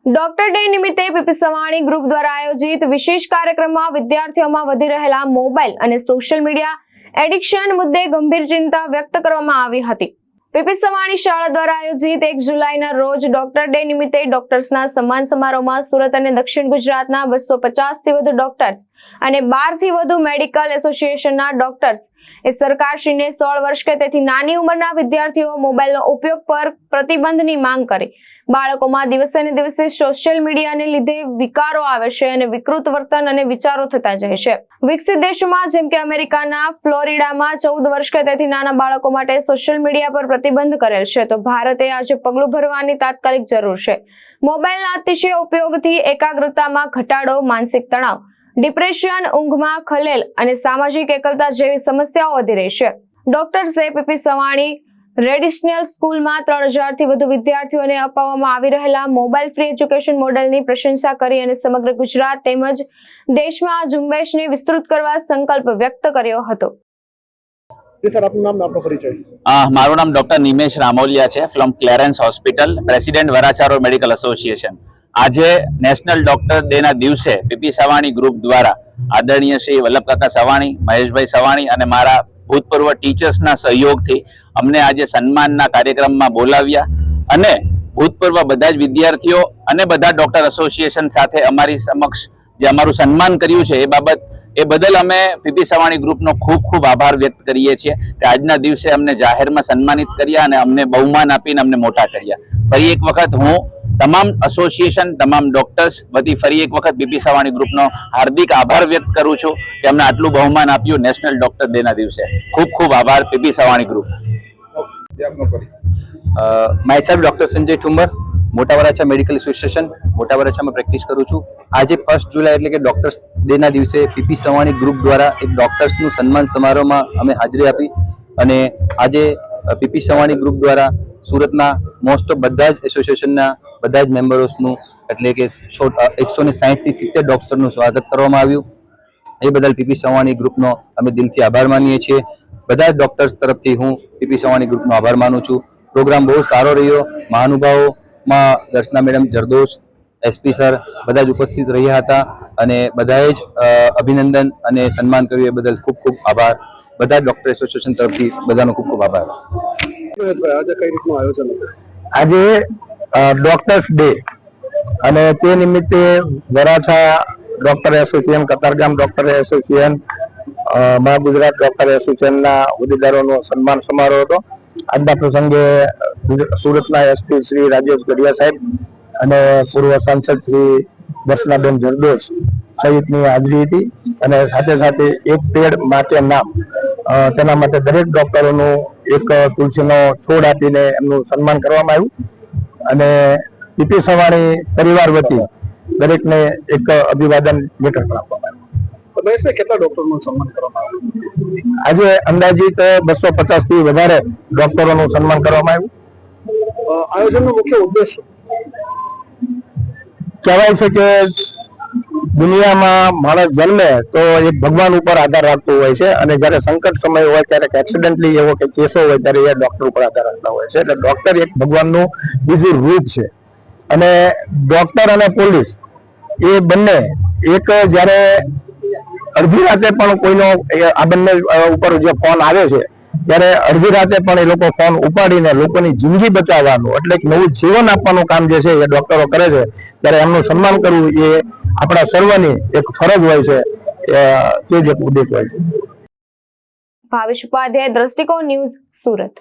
Doctor day નિમિત્તે PP Savani group દ્વારા આયોજિત વિશેષ કાર્યક્રમમાં વિદ્યાર્થીઓમાં વધી રહેલા મોબાઈલ અને સોશિયલ મીડિયા એડિક્શન મુદ્દે ગંભીર ચિંતા વ્યક્ત કરવામાં આવી હતી। પીપી સવાણી શાળા દ્વારા આયોજિત 1 જુલાઈના રોજ ડોક્ટર ડે નિમિત્તે ડોક્ટર્સના સન્માન સમારોહમાં સુરત અને દક્ષિણ ગુજરાતના 250 થી વધુ ડોક્ટર્સ અને 12 થી વધુ મેડિકલ એસોસિએશનના ડોક્ટર્સ એ સરકારશ્રીને 16 વર્ષ કે તેથી નાની ઉંમરના વિદ્યાર્થીઓ મોબાઈલનો ઉપયોગ પર પ્રતિબંધની માંગ કરી। બાળકોમાં દિવસે ને દિવસે સોશિયલ મીડિયાને લીધે વિકારો આવે છે અને વિકૃત વર્તન અને વિચારો થતા જાય છે। વિકસિત દેશોમાં જેમ કે અમેરિકાના ફ્લોરિડામાં 14 વર્ષ કે તેથી નાના બાળકો માટે સોશિયલ મીડિયા પર પ્રતિબંધ કરેલ છે, તો ભારતે આજે પગલું ભરવાની તાત્કાલિક જરૂર છે। મોબાઈલના અતિશય ઉપયોગથી એકાગ્રતામાં ઘટાડો, માનસિક તણાવ, ડિપ્રેશન, ઊંઘમાં ખલેલ અને સામાજિક એકલતા જેવી સમસ્યાઓ વધી રહી છે। ડોક્ટર્સે પીપી સવાણી રેડિશનલ સ્કૂલમાં 3000 થી વધુ વિદ્યાર્થીઓને અપાવવામાં આવી રહેલા મોબાઈલ ફ્રી એજ્યુકેશન મોડેલની પ્રશંસા કરી અને સમગ્ર ગુજરાત તેમજ દેશમાં આ ઝુંબેશને વિસ્તૃત કરવા સંકલ્પ વ્યક્ત કર્યો હતો। મારું નામ ડોક્ટર નિમેશ રામોલિયા છે from Clarence hospital, president Varachha medical association. આજે નેશનલ ડોક્ટર ડે ના દિવસે પીપી સવાણી ગ્રુપ દ્વારા આદરણીય શ્રી વલ્લભકાકા સવાણી, મહેશભાઈ સવાણી અને મારા ભૂતપૂર્વ ટીચર્સના સહયોગથી અમને આજે સન્માનના કાર્યક્રમમાં બોલાવ્યા અને ભૂતપૂર્વ બધા જ વિદ્યાર્થીઓ અને બધા ડોક્ટર એસોસિએશન સાથે અમારી સમક્ષ જે અમારું સન્માન કર્યું છે એ બદલ અમે પીપી સવાણી ગ્રુપનો ખૂબ ખૂબ આભાર વ્યક્ત કરીએ છીએ કે આજના દિવસે અમને જાહેરમાં સન્માનિત કર્યા અને અમને બહુમાન આપીને અમને મોટા કર્યા। ફરી એક વખત હું તમામ એસોસિએશન, તમામ ડોક્ટર્સ વતી ફરી એક વખત પીપી સવાણી ગ્રુપનો હાર્દિક આભાર વ્યક્ત કરું છું કે અમને આટલું બહુમાન આપ્યું નેશનલ ડોક્ટર ડે ના દિવસે। ખૂબ ખૂબ આભાર PP Savani group. Myself doctor Sanjay Thummar, મોટા વરાછા મેડિકલ એસોસિએશન, મોટા વરાછામાં પ્રેક્ટિસ કરું છું। આજે 1 જુલાઈ એટલે કે ડોક્ટર્સ ડે ના દિવસે પીપી સવાણી ગ્રુપ દ્વારા એક ડોક્ટર્સનું સન્માન સમારોહમાં અમે હાજરી આપી અને આજે પીપી સવાણી ગ્રુપ દ્વારા સુરતના મોસ્ટ ઓફ બધા જ એસોસિએશનના બધા જ મેમ્બરોસનું એટલે કે 160 થી 70 ડોક્ટરનું સ્વાગત કરવામાં આવ્યું। એ બદલ પીપી સવાણી ગ્રુપનો અમે દિલથી આભાર માનીએ છીએ। બધા જ ડોક્ટર્સ તરફથી હું પીપી સવાણી ગ્રુપનો આભાર માનું છું। પ્રોગ્રામ બહુ સારો રહ્યો। મહાનુભાવોમાં Darshana madam, Jardosh, SP sir બધા જ ઉપસ્થિત રહ્યા હતા અને બધાએ જ અભિનંદન અને સન્માન કર્યું। એ બદલ ખૂબ ખૂબ આભાર। બધા ડોક્ટર એસોસિએશન તરફથી બધાનો ખૂબ ખૂબ આભાર। આજે ડોક્ટર્સ ડે અને તે નિમિત્તે Varachha doctor association, Katargam doctor association, મહા ગુજરાત ડોક્ટર એસોસિએશનના હોદ્દેદારોનો સન્માન સમારોહ હતો। આજના પ્રસંગે સુરતના એસપી શ્રી રાજેશ ગઢિયા સાહેબ અને પૂર્વ સાંસદ શ્રી દર્શનાબેન જરદોશ સહિતની હાજરી હતી અને સાથે સાથે એક પેડ માટે નામ તેના માટે દરેક ડોક્ટરોનું એક તુલસીનો છોડ આપીને એમનું સન્માન કરવામાં આવ્યું અને પીપી સવાણી પરિવાર વતી દરેકને એક અભિવાદન લેટર પણ આપવામાં આવ્યું। કેટલા ડોક્ટરોનું સન્માન કરવામાં આવ્યું? આજે અંદાજિત 250 થી વધારે ડોક્ટરોનું સન્માન કરવામાં આવ્યું। આયોજનનો મુખ્ય ઉદ્દેશ કહેવાય છે કે દુનિયામાં માણસ જન્મે તો એક ભગવાન ઉપર આધાર રાખતો હોય છે અને જ્યારે સંકટ સમય હોય ત્યારે એક્સિડન્ટલી એવો કે કેસો હોય ત્યારે એ ડોક્ટર ઉપર આધાર રાખતા હોય છે। એટલે ડોક્ટર એક ભગવાનનું બીજું રૂપ છે અને ડોક્ટર અને પોલીસ એ બંને એક જ્યારે અડધી રાતે પણ કોઈનો આ બંને ઉપર જે ફોન આવે છે ત્યારે અડધી રાતે પણ એ લોકો ફોન ઉપાડીને લોકોની જિંદગી બચાવવાનું એટલે નવું જીવન આપવાનું કામ જે છે એ ડોક્ટરો કરે છે, ત્યારે એમનું સન્માન કરવું એ આપણા સર્વની એક ફરજ હોય છે, તે જ એક ઉદ્દેશ હોય છે। ભાવેશ ઉપાધ્યાય, દ્રષ્ટિકોણ ન્યૂઝ, સુરત।